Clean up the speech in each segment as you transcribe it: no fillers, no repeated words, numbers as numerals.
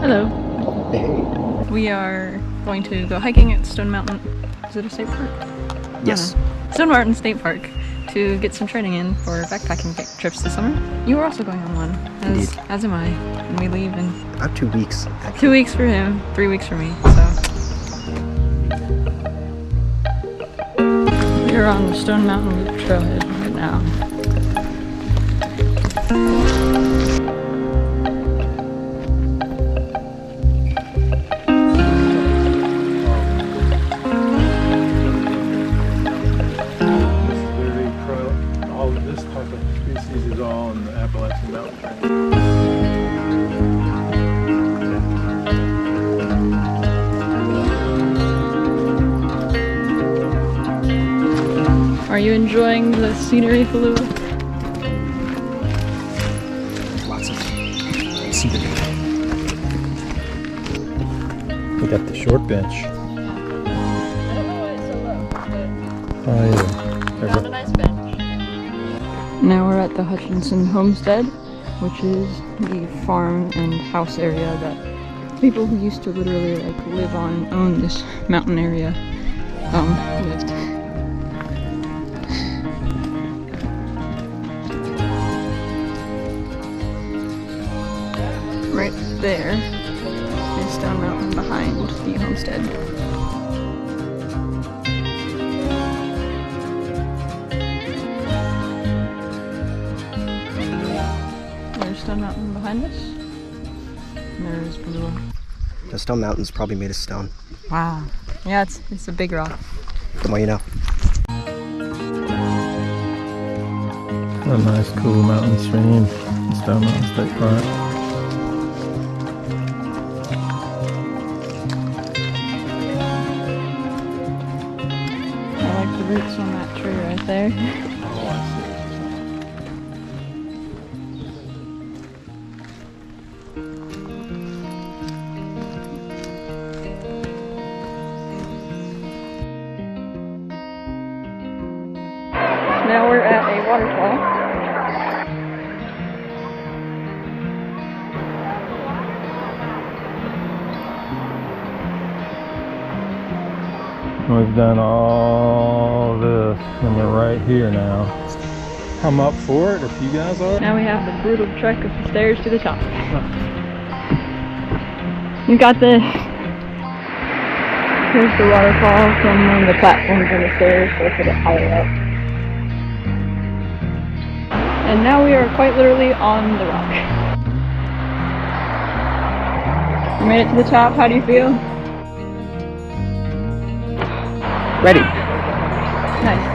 Hello. Hey. We are going to go hiking at Stone Mountain. Is it a state park? Yes. Stone Mountain State Park to get some training in for backpacking trips this summer. You are also going on one, as am I. And we leave in about 2 weeks. Actually. 2 weeks for him, 3 weeks for me. So we're on the Stone Mountain trailhead right now. On the Appalachian Mountain Trail. Are you enjoying the scenery, Foluwa? Lots of scenery. We got the short bench. I don't know why it's so low, but Oh yeah. found a nice bench. Now we're at the Hutchinson Homestead, which is the farm and house area that people who used to literally live on, own this mountain area, lived. Right there is Stone Mountain behind the homestead. Stone Mountain behind us. And there's Foluwa. The Stone Mountain's probably made of stone. Wow. Yeah, it's a big rock. The more you know. A nice cool mountain stream. Stone Mountain State Park. I like the roots on that tree right there. Oh, I see. Now we're at a waterfall. We've done all this and we're right here now. I'm up for it if you guys are. Now we have the brutal trek of the stairs to the top. You got this. Here's the waterfall from one of the platforms on the stairs, so it's a bit higher up. And now we are quite literally on the rock. You made it to the top, how do you feel? Ready. Nice.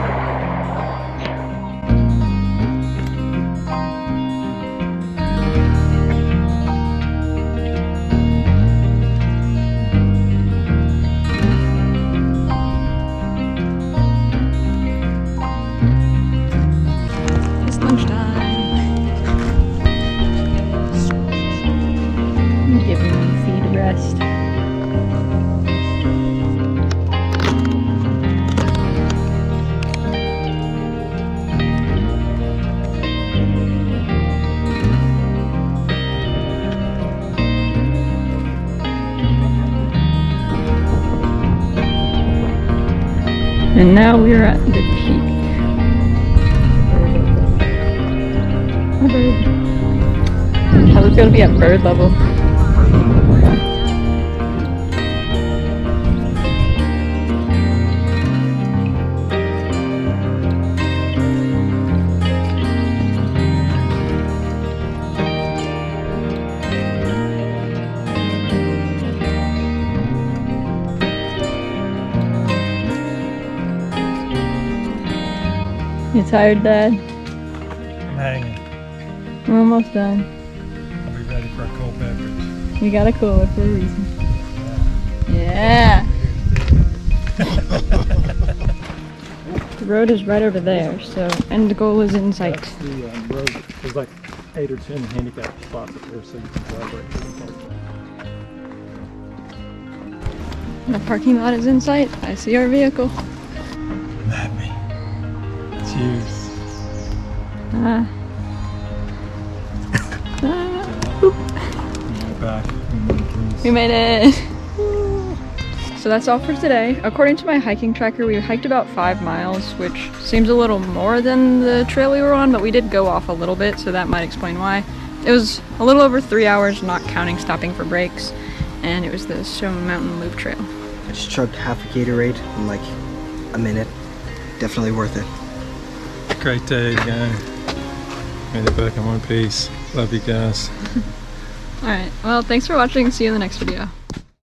It's lunchtime. I'm giving my feet a rest. And now we're at the peak. A bird. I was gonna be at bird level. You tired, Dad? I'm hanging. We're almost done. I'll be ready for a cold beverage. You got a cooler for a reason. Yeah! The road is right over there, so, and the goal is in sight. That's the road. There's like 8 or 10 handicap spots up there, so you can drive right through the park. The parking lot is in sight. I see our vehicle. Mad me. Cheers. Boop. Back. mountains. We made it! So that's all for today. According to my hiking tracker, we hiked about 5 miles, which seems a little more than the trail we were on, but we did go off a little bit, so that might explain why. It was a little over 3 hours, not counting stopping for breaks, and it was the Stone Mountain Loop Trail. I just chugged half a Gatorade in like a minute. Definitely worth it. Great day again. Made it back in one piece. Love you guys. Alright, well thanks for watching, see you in the next video.